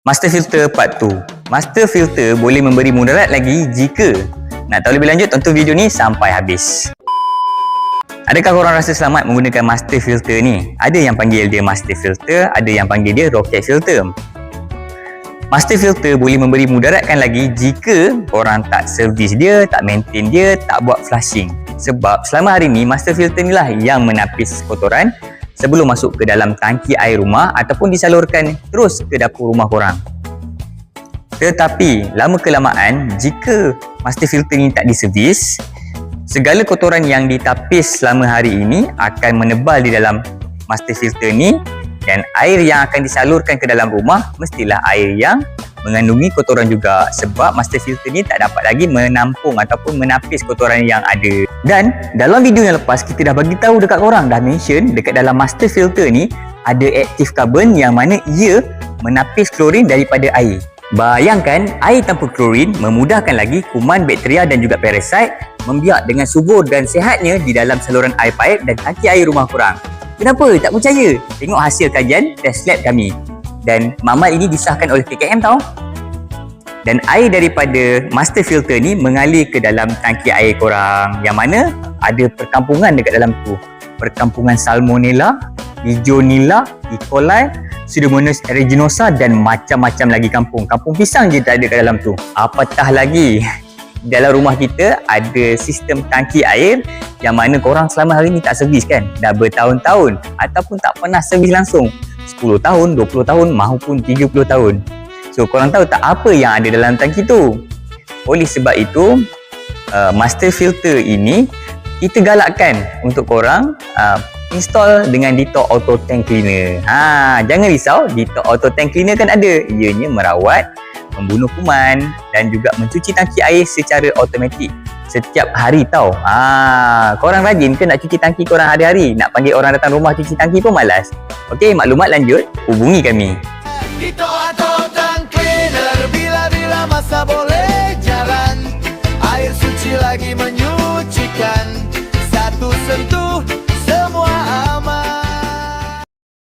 Master filter part 2. Master filter boleh memberi mudarat lagi jika nak tahu lebih lanjut, tonton video ni sampai habis. Adakah korang rasa selamat menggunakan master filter ni? Ada yang panggil dia master filter, ada yang panggil dia rocket filter. Master filter boleh memberi mudaratkan lagi jika korang tak servis dia, tak maintain dia, tak buat flushing. Sebab selama hari ni master filter ni lah yang menapis kotoran sebelum masuk ke dalam tangki air rumah ataupun disalurkan terus ke dapur rumah korang. Tetapi lama kelamaan, jika master filter ni tak diservis, segala kotoran yang ditapis selama hari ini akan menebal di dalam master filter ni, dan air yang akan disalurkan ke dalam rumah mestilah air yang mengandungi kotoran juga, sebab master filter ni tak dapat lagi menampung ataupun menapis kotoran yang ada. Dan dalam video yang lepas kita dah bagi tahu dekat korang, dah mention dekat dalam master filter ni ada active carbon yang mana ia menapis klorin daripada air. Bayangkan air tanpa klorin memudahkan lagi kuman, bakteria dan juga parasite membiak dengan subur dan sihatnya di dalam saluran air paip dan tangki air rumah korang. Kenapa? Tak percaya? Tengok hasil kajian test lab kami. Dan makmal ini disahkan oleh PKM tau. Dan air daripada master filter ni mengalir ke dalam tangki air korang, yang mana ada perkampungan dekat dalam tu. Perkampungan Salmonella, Legionella, E. coli, Pseudomonas aeruginosa dan macam-macam lagi kampung. Kampung pisang je tak ada kat dalam tu. Apatah lagi, dalam rumah kita ada sistem tangki air yang mana korang selama hari ni tak servis kan? Dah bertahun-tahun ataupun tak pernah servis langsung. 10 tahun, 20 tahun maupun 30 tahun. So korang tahu tak apa yang ada dalam tangki tu? Oleh sebab itu, master filter ini kita galakkan untuk korang install dengan Dettol Auto Tank Cleaner. Jangan risau, Dettol Auto Tank Cleaner kan ada. Ianya merawat, membunuh kuman dan juga mencuci tangki air secara automatik setiap hari tau. Korang rajin ke nak cuci tangki korang hari-hari? Nak panggil orang datang rumah cuci tangki pun malas. Okey, maklumat lanjut, hubungi kami. Dettol Auto Tank Cleaner, bila-bila masa boleh jalan. Air suci lagi menyucikan, satu sentuh